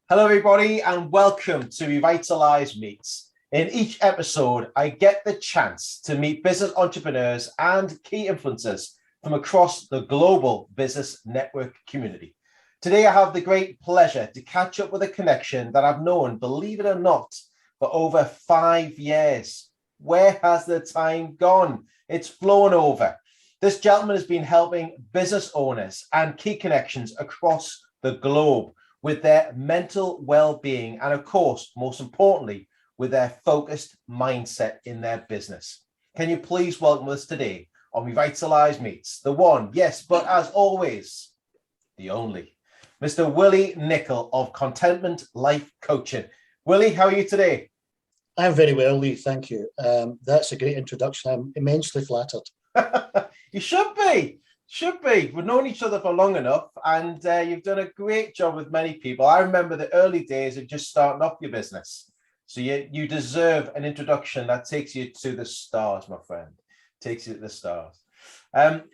Hello, everybody, and welcome to Revitalise Meets. In each episode, I get the chance to meet business entrepreneurs and key influencers from across the global business network community. Today, I have the great pleasure to catch up with a connection that I've known, believe it or not, for over 5 years. Where has the time gone? It's flown over. This gentleman has been helping business owners and key connections across the globe with their mental well-being and, of course, most importantly, with their focused mindset in their business. Can you please welcome us today on Revitalise Meets, the one, yes, but as always, the only, Mr. Willie Nicol of Contentment Life Coaching. Willie, how are you today? I'm very well, Lee, thank you. That's a great introduction. I'm immensely flattered. You should be. Should be. We've known each other for long enough, and you've done a great job with many people. I remember the early days of just starting off your business. So you deserve an introduction that takes you to the stars, my friend. Takes you to the stars.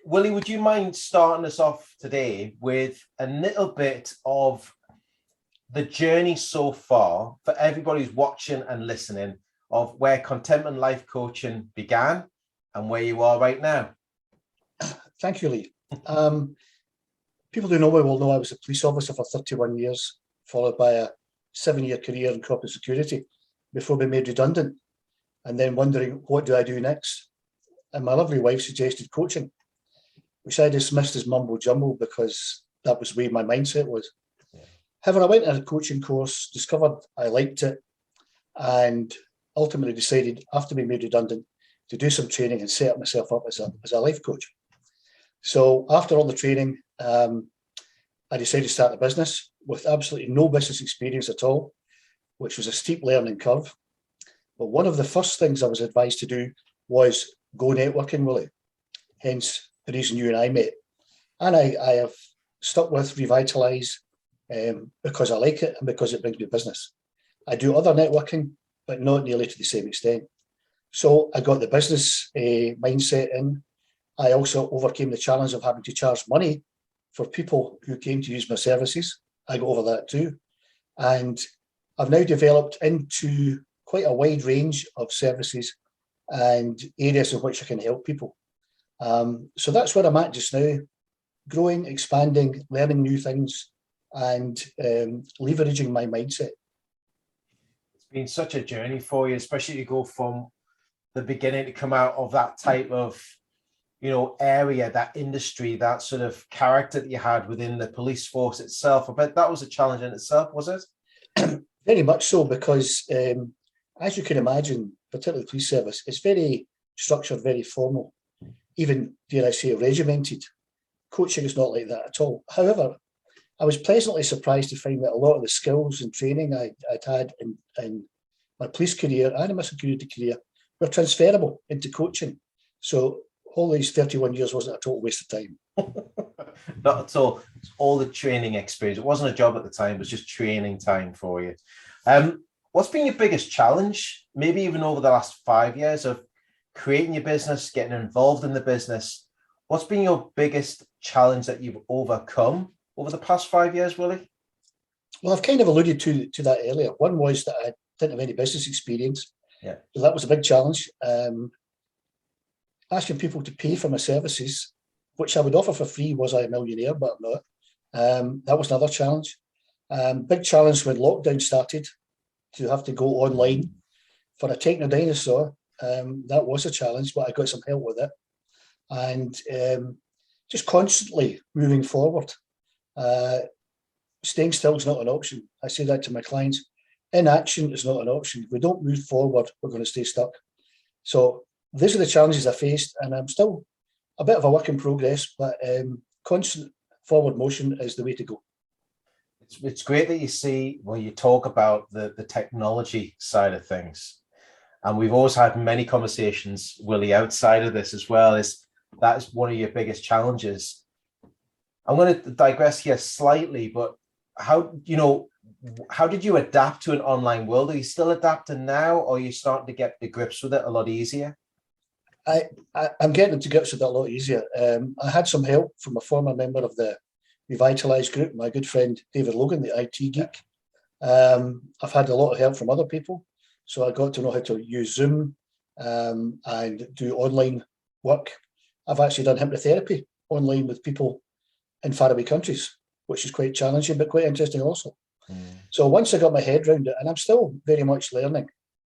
Willie, would you mind starting us off today with a little bit of the journey so far for everybody who's watching and listening of where Contentment Life Coaching began and where you are right now? Thank you, Lee. People who know me will know I was a police officer for 31 years, followed by a 7-year career in corporate security before being made redundant, and then wondering, what do I do next? And my lovely wife suggested coaching, which I dismissed as mumbo jumbo because that was the way my mindset was. Yeah. However, I went on a coaching course, discovered I liked it, and ultimately decided, after being made redundant, to do some training and set myself up as a life coach. So after all the training, I decided to start a business with absolutely no business experience at all, which was a steep learning curve. But one of the first things I was advised to do was go networking, Willie. Hence the reason you and I met. And I have stuck with Revitalise because I like it and because it brings me business. I do other networking, but not nearly to the same extent. So I got the business mindset in. I also overcame the challenge of having to charge money for people who came to use my services. I got over that too. And I've now developed into quite a wide range of services and areas in which I can help people. So that's where I'm at just now, growing, expanding, learning new things, and leveraging my mindset. It's been such a journey for you, especially to go from the beginning to come out of that type of area, that industry, that sort of character that you had within the police force itself. I bet that was a challenge in itself, was it? Very much so, because as you can imagine, particularly the police service, it's very structured, very formal, even, dare I say, regimented. Coaching is not like that at all. However, I was pleasantly surprised to find that a lot of the skills and training I'd had in my police career and in my security career were transferable into coaching. So all these 31 years wasn't a total waste of time. Not at all. It's all the training experience. It wasn't a job at the time, it was just training time for you. What's been your biggest challenge, maybe even over the last 5 years of creating your business, getting involved in the business? What's been your biggest challenge that you've overcome over the past 5 years, Willie? Well, I've kind of alluded to that earlier. One was that I didn't have any business experience. Yeah. So that was a big challenge. Asking people to pay for my services, which I would offer for free, was I a millionaire, but I'm not. That was another challenge. Big challenge when lockdown started, to have to go online for a techno dinosaur. That was a challenge, but I got some help with it. And just constantly moving forward. Staying still is not an option. I say that to my clients. Inaction is not an option. If we don't move forward, we're going to stay stuck. So these are the challenges I faced, and I'm still a bit of a work in progress, but constant forward motion is the way to go. It's great that you talk about the technology side of things. And we've always had many conversations, Willie, outside of this as well, that is one of your biggest challenges. I'm going to digress here slightly, but how did you adapt to an online world? Are you still adapting now, or are you starting to get to grips with it a lot easier? I'm getting to grips with it a lot easier. I had some help from a former member of the Revitalise group, my good friend David Logan, the IT geek. I've had a lot of help from other people. So I got to know how to use Zoom and do online work. I've actually done hypnotherapy online with people in faraway countries, which is quite challenging, but quite interesting also. So once I got my head around it, and I'm still very much learning,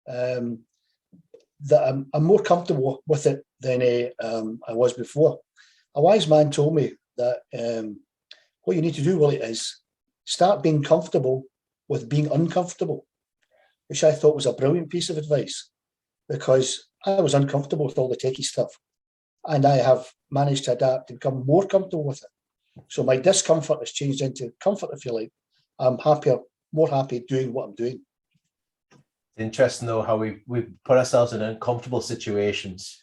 that I'm more comfortable with it than I was before. A wise man told me that what you need to do, Willie, is start being comfortable with being uncomfortable, which I thought was a brilliant piece of advice, because I was uncomfortable with all the techie stuff, and I have managed to adapt and become more comfortable with it. So my discomfort has changed into comfort, if you like. I'm happier, more happy doing what I'm doing. Interesting though how we put ourselves in uncomfortable situations,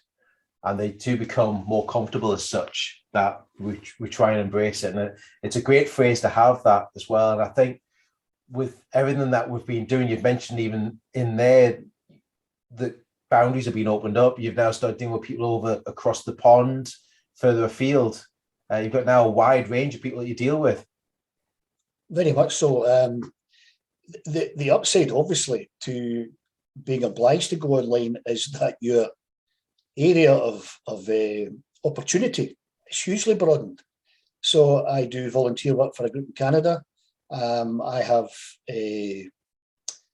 and they do become more comfortable as such, that we try and embrace it. And it's a great phrase to have that as well. And I think with everything that we've been doing, you've mentioned even in there that boundaries have been opened up. You've now started dealing with people over across the pond, further afield. You've got now a wide range of people that you deal with. Very much so. The upside, obviously, to being obliged to go online is that your area of opportunity is hugely broadened. So I do volunteer work for a group in Canada. I have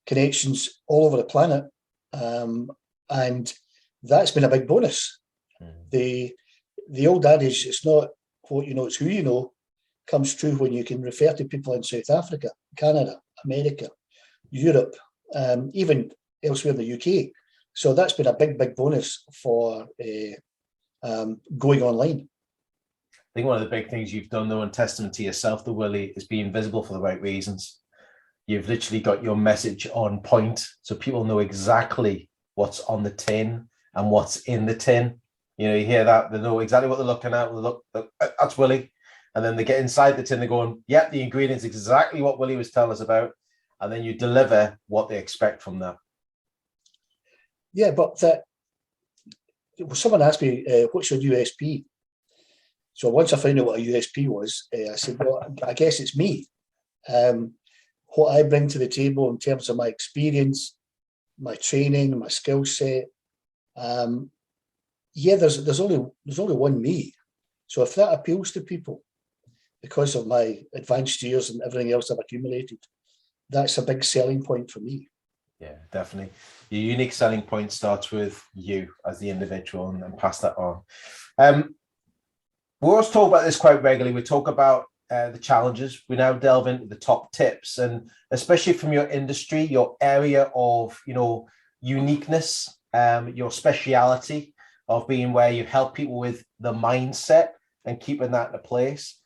connections all over the planet, and that's been a big bonus. The old adage, it's not what you know, it's who you know, comes true when you can refer to people in South Africa, Canada, America, Europe, even elsewhere in the UK. So that's been a big bonus for going online. I think one of the big things you've done, though, in testament to yourself, though, Willie, is being visible for the right reasons. You've literally got your message on point, so people know exactly what's on the tin and what's in the tin. You know, you hear that, they know exactly what they're looking at. Look, that's Willie. And then they get inside the tin, they're going, yep, the ingredients exactly what Willie was telling us about. And then you deliver what they expect from that. Yeah, but someone asked me, what's your USP? So once I found out what a USP was, I said, well, I guess it's me. What I bring to the table in terms of my experience, my training, my skill set. Yeah, there's only one me. So if that appeals to people because of my advanced years and everything else I've accumulated, that's a big selling point for me. Yeah, definitely. Your unique selling point starts with you as the individual, and pass that on. We always talk about this quite regularly. We talk about the challenges. We now delve into the top tips, and especially from your industry, your area of, uniqueness, your speciality of being where you help people with the mindset and keeping that in place.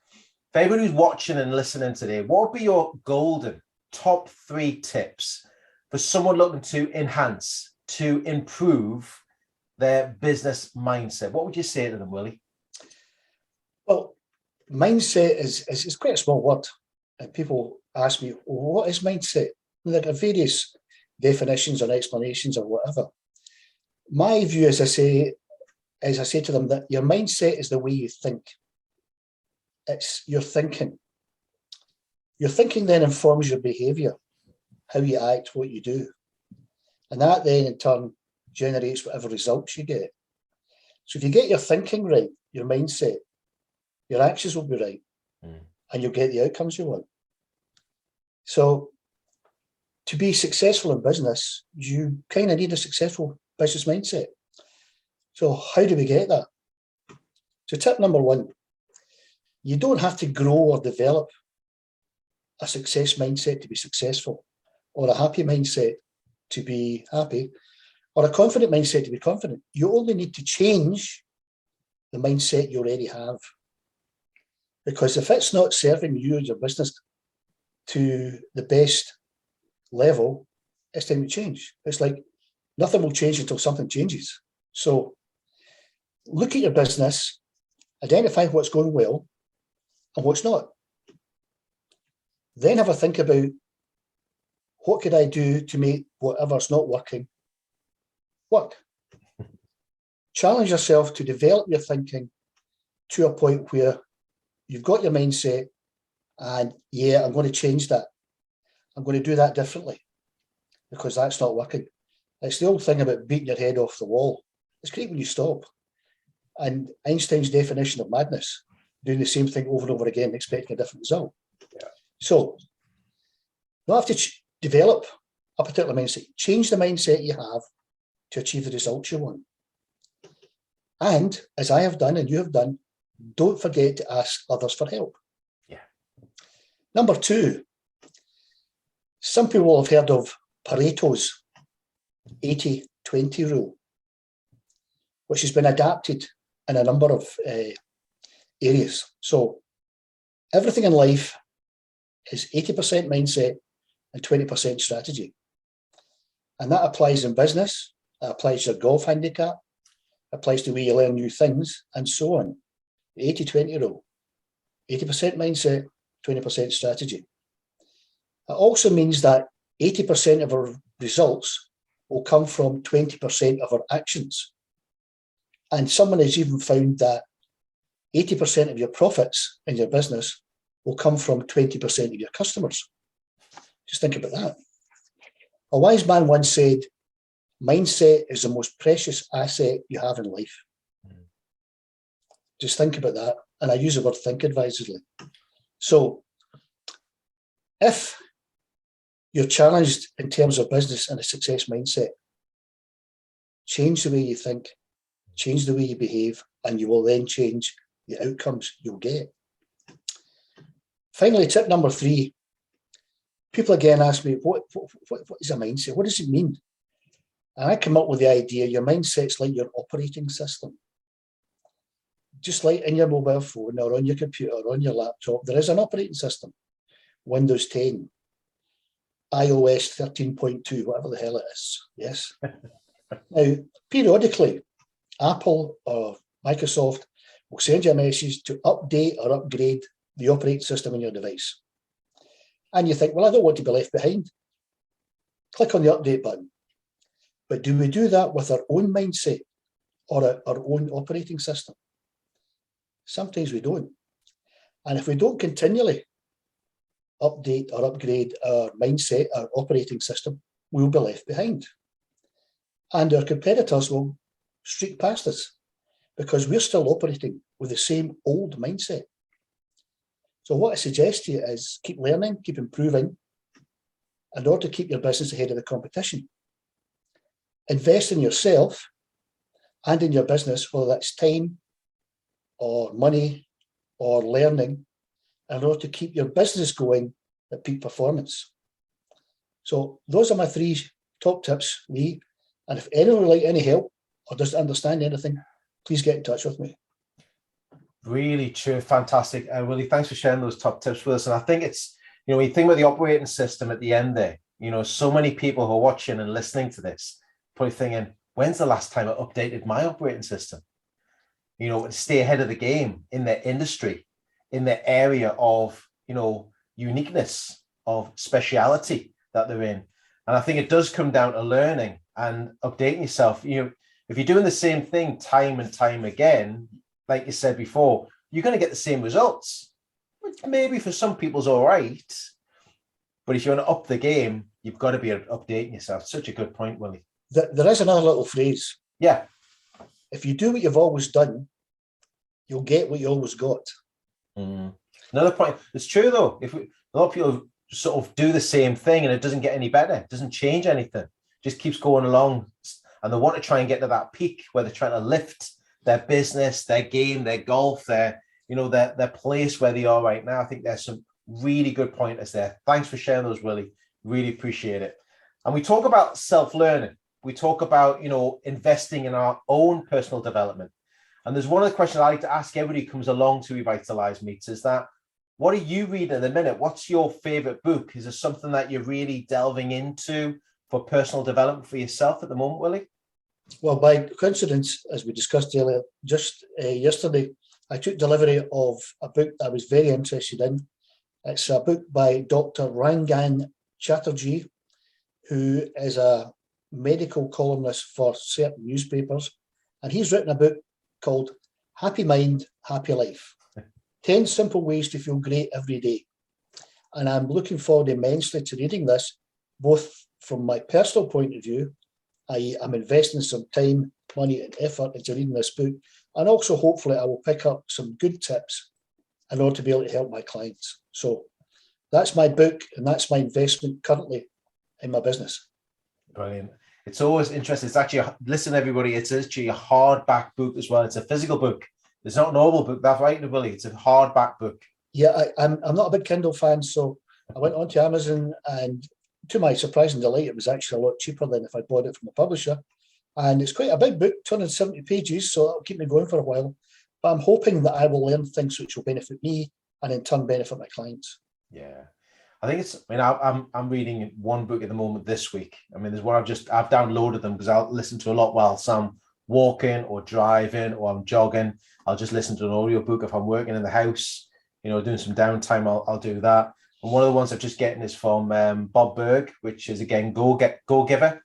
For everyone who's watching and listening today, what would be your golden top 3 tips for someone looking to enhance, to improve their business mindset? What would you say to them, Willie? Well, mindset is quite a small word. And people ask me, well, what is mindset? And there are various definitions or explanations or whatever. My view, as I say to them, that your mindset is the way you think. It's your thinking. Your thinking then informs your behaviour, how you act, what you do. And that then in turn generates whatever results you get. So if you get your thinking right, your mindset, your actions will be right, and you'll get the outcomes you want. So to be successful in business, you kind of need a successful business mindset. So how do we get that? So tip number 1, you don't have to grow or develop a success mindset to be successful, or a happy mindset to be happy, or a confident mindset to be confident. You only need to change the mindset you already have. Because if it's not serving you and your business to the best level, it's time to change. It's like nothing will change until something changes. So look at your business, identify what's going well and what's not. Then have a think about, what could I do to make whatever's not working work? Challenge yourself to develop your thinking to a point where you've got your mindset and, yeah, I'm going to change that. I'm going to do that differently because that's not working. It's the old thing about beating your head off the wall. It's great when you stop. And Einstein's definition of madness, doing the same thing over and over again, expecting a different result. Yeah. So you have to develop a particular mindset, change the mindset you have to achieve the results you want. And as I have done and you have done, don't forget to ask others for help. Yeah. Number two, some people will have heard of Pareto's 80-20 rule, which has been adapted in a number of areas. So everything in life is 80% mindset and 20% strategy. And that applies in business, that applies to your golf handicap, applies to the way you learn new things, and so on. The 80-20 rule, 80% mindset, 20% strategy. It also means that 80% of our results will come from 20% of our actions. And someone has even found that 80% of your profits in your business will come from 20% of your customers. Just think about that. A wise man once said, mindset is the most precious asset you have in life. Just think about that. And I use the word think advisedly. So if you're challenged in terms of business and a success mindset, change the way you think, change the way you behave, and you will then change the outcomes you'll get. Finally, tip number 3. People again ask me, what is a mindset? What does it mean? And I come up with the idea, your mindset's like your operating system. Just like in your mobile phone or on your computer or on your laptop, there is an operating system. Windows 10, iOS 13.2, whatever the hell it is. Yes. Now, periodically, Apple or Microsoft will send you a message to update or upgrade the operating system on your device. And you think, well, I don't want to be left behind. Click on the update button. But do we do that with our own mindset or our own operating system? Sometimes we don't. And if we don't continually update or upgrade our mindset, our operating system, we'll be left behind. And our competitors will streak past us because we're still operating with the same old mindset. So what I suggest to you is keep learning, keep improving in order to keep your business ahead of the competition. Invest in yourself and in your business, whether that's time or money or learning, in order to keep your business going at peak performance. So those are my 3 top tips, Lee. And if anyone would like any help or doesn't understand anything, please get in touch with me. Really true. Fantastic. Willie, thanks for sharing those top tips with us. And I think it's, when you think about the operating system at the end there, so many people who are watching and listening to this, probably thinking, when's the last time I updated my operating system? To stay ahead of the game in their industry, in their area of, uniqueness, of speciality that they're in. And I think it does come down to learning and updating yourself. If you're doing the same thing time and time again, like you said before, you're going to get the same results, which maybe for some people's all right. But if you want to up the game, you've got to be updating yourself. Such a good point, Willie. There is another little phrase. Yeah. If you do what you've always done, you'll get what you always got. Another point. It's true, though. A lot of people sort of do the same thing and it doesn't get any better. It doesn't change anything. It just keeps going along. And they want to try and get to that peak where they're trying to lift their business, their game, their golf, their place where they are right now. I think there's some really good pointers there. Thanks for sharing those, Willie. Really appreciate it. And we talk about self-learning. We talk about, investing in our own personal development. And there's one of the questions I like to ask everybody who comes along to Revitalise Meets is that, what are you reading at the minute? What's your favorite book? Is there something that you're really delving into for personal development for yourself at the moment, Willie? Well, by coincidence, as we discussed earlier, just yesterday, I took delivery of a book I was very interested in. It's a book by Dr. Rangan Chatterjee, who is a medical columnist for certain newspapers. And he's written a book called Happy Mind, Happy Life. 10 Simple Ways to Feel Great Every Day. And I'm looking forward immensely to reading this, both from my personal point of view, i.e. I'm investing some time, money and effort into reading this book, and also hopefully I will pick up some good tips in order to be able to help my clients. So that's my book, and that's my investment currently in my business. Brilliant. It's always interesting. It's actually, listen everybody, it's actually a hardback book as well. It's a physical book. It's not a normal book, that's right, Willie. It's a hardback book. Yeah, I'm not a big Kindle fan, so I went onto Amazon, and to my surprise and delight, it was actually a lot cheaper than if I bought it from a publisher. And it's quite a big book, 270 pages, so that'll keep me going for a while. But I'm hoping that I will learn things which will benefit me and in turn benefit my clients. Yeah, I think it's, I mean, I'm reading one book at the moment this week. I mean, there's one I've downloaded them because I'll listen to a lot whilst I'm walking or driving or I'm jogging. I'll just listen to an audio book. If I'm working in the house, you know, doing some downtime, I'll do that. And one of the ones I'm just getting is from Bob Berg, which is again 𝗏𝗏𝗏𝗏,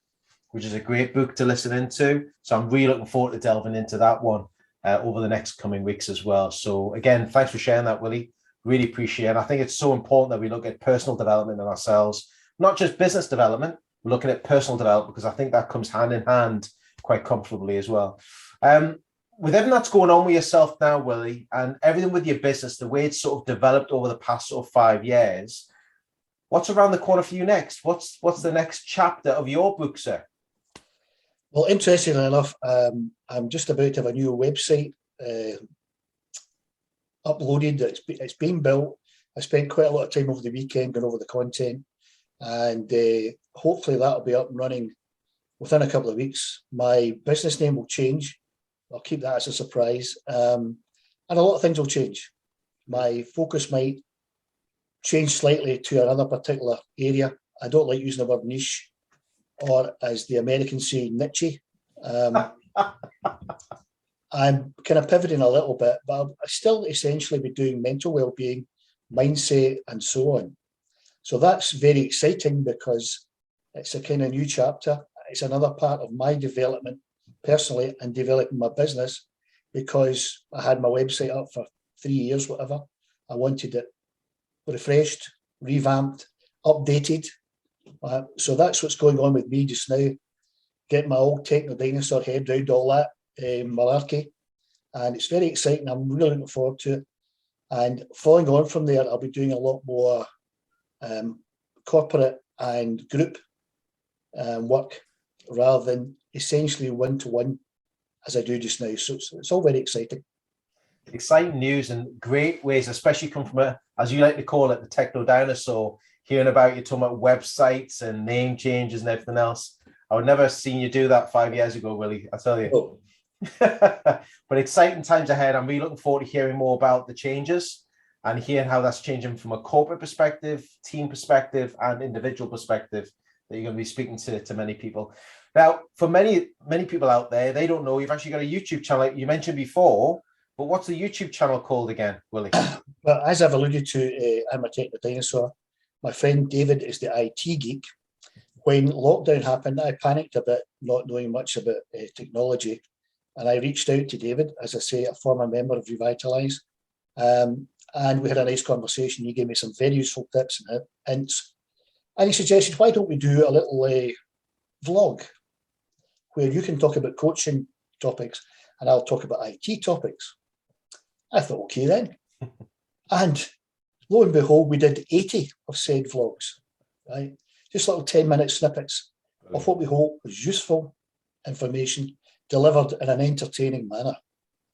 which is a great book to listen into. So I'm really looking forward to delving into that one over the next coming weeks as well. So again, thanks for sharing that, Willie. Really appreciate it. I think it's so important that we look at personal development in ourselves, not just business development. We're looking at personal development because I think that comes hand in hand quite comfortably as well. With everything that's going on with yourself now, Willie, and everything with your business, the way it's sort of developed over the past sort of 5 years, what's around the corner for you next? What's the next chapter of your book, sir? Well, interestingly enough, I'm just about to have a new website uploaded. It's being built. I spent quite a lot of time over the weekend going over the content, and hopefully that'll be up and running within a couple of weeks. My business name will change. I'll keep that as a surprise. And a lot of things will change. My focus might change slightly to another particular area. I don't like using the word niche, or as the Americans say, niche. I'm kind of pivoting a little bit, but I'll still essentially be doing mental well-being, mindset, and so on. So that's very exciting because it's a kind of new chapter. It's another part of my development personally and developing my business, because I had my website up for 3 years, whatever. I wanted it refreshed, revamped, updated. So that's what's going on with me just now. Get my old techno dinosaur head round all that malarkey, and it's very exciting. I'm really looking forward to it. And following on from there, I'll be doing a lot more corporate and group work rather than essentially one-to-one as I do just now. So it's all very exciting. Exciting news and great ways, especially come from a, as you like to call it, the techno dinosaur, hearing about you talking about websites and name changes and everything else. I would never have seen you do that 5 years ago, Willie, I tell you. Oh. But exciting times ahead. I'm really looking forward to hearing more about the changes and hearing how that's changing from a corporate perspective, team perspective, and individual perspective that you're going to be speaking to many people. Now, for many people out there, they don't know you've actually got a YouTube channel, like you mentioned before, but what's the YouTube channel called again, Willie? Well, as I've alluded to, I'm a techno dinosaur. My friend David is the IT geek. When lockdown happened, I panicked a bit, not knowing much about technology. And I reached out to David, as I say, a former member of Revitalise. And we had a nice conversation. He gave me some very useful tips and hints. And he suggested, why don't we do a little vlog where you can talk about coaching topics and I'll talk about IT topics. I thought, okay then. And lo and behold, we did 80 of said vlogs, right? Just little 10-minute snippets of what we hope was useful information delivered in an entertaining manner.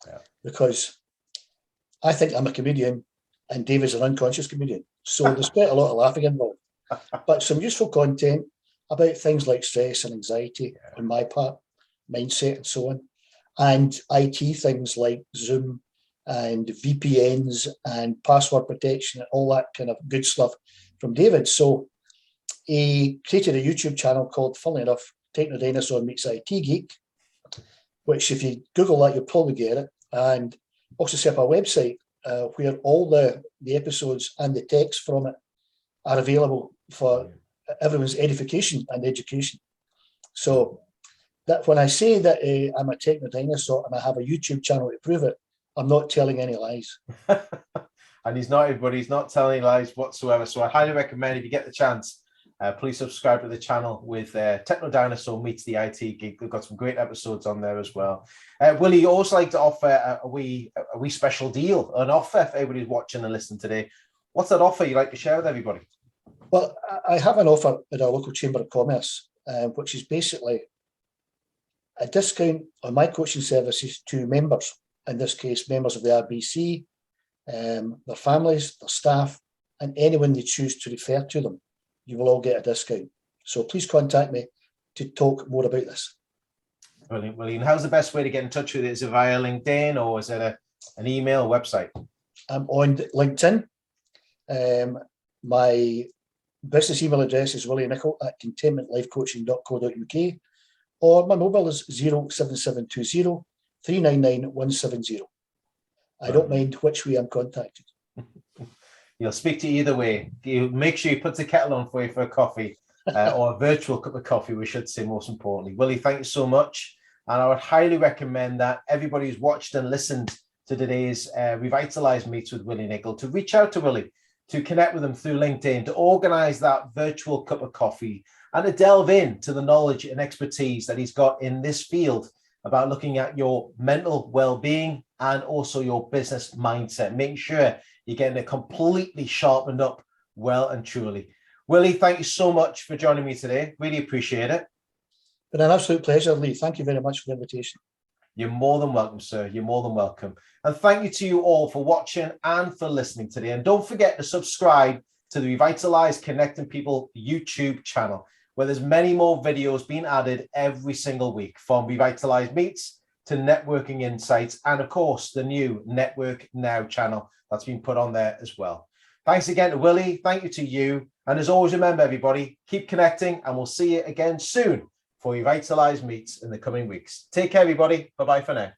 Yeah. Because I think I'm a comedian and David's an unconscious comedian. So there's quite a lot of laughing involved. But some useful content about things like stress and anxiety on my part, mindset and so on. And IT things like Zoom and VPNs and password protection and all that kind of good stuff from David. So he created a YouTube channel called, funnily enough, Techno Dinosaur Meets IT Geek, which if you Google that, you'll probably get it. And also set up a website where all the episodes and the text from it are available for everyone's edification and education. So that when I say that I'm a techno dinosaur and I have a YouTube channel to prove it, I'm not telling any lies. and he's not everybody. He's not telling lies whatsoever. So I highly recommend, if you get the chance, please subscribe to the channel with Techno Dinosaur Meets the IT Geek. We've got some great episodes on there as well. Willie, you also like to offer a wee special deal, an offer for everybody who's watching and listening today. What's that offer you'd like to share with everybody? Well, I have an offer at our local Chamber of Commerce, which is basically a discount on my coaching services to members, in this case, members of the RBC, their families, their staff, and anyone they choose to refer to them. You will all get a discount. So please contact me to talk more about this. Brilliant, William. How's the best way to get in touch with it? Is it via LinkedIn, or is it an email or website? I'm on LinkedIn. My business email address is WillieNicol@contentmentlifecoaching.co.uk, or my mobile is 07720 399 170. I don't mind which way I'm contacted. You'll speak to you either way. You make sure you put the kettle on for you for a coffee, or a virtual cup of coffee, we should say, most importantly. Willie, thank you so much. And I would highly recommend that everybody who's watched and listened to today's Revitalise Meets with Willie Nicol to reach out to Willie, to connect with him through LinkedIn, to organise that virtual cup of coffee, and to delve into the knowledge and expertise that he's got in this field about looking at your mental well-being and also your business mindset, making sure you're getting it completely sharpened up well and truly. Willie, thank you so much for joining me today. Really appreciate it. Been an absolute pleasure, Lee. Thank you very much for the invitation. You're more than welcome, sir. You're more than welcome. And thank you to you all for watching and for listening today. And don't forget to subscribe to the Revitalise Connecting People YouTube channel, where there's many more videos being added every single week, from Revitalise Meets to Networking Insights, and of course, the new Network Now channel that's been put on there as well. Thanks again to Willie. Thank you to you. And as always, remember, everybody, keep connecting, and we'll see you again soon for Revitalise Meets in the coming weeks. Take care, everybody. Bye-bye for now.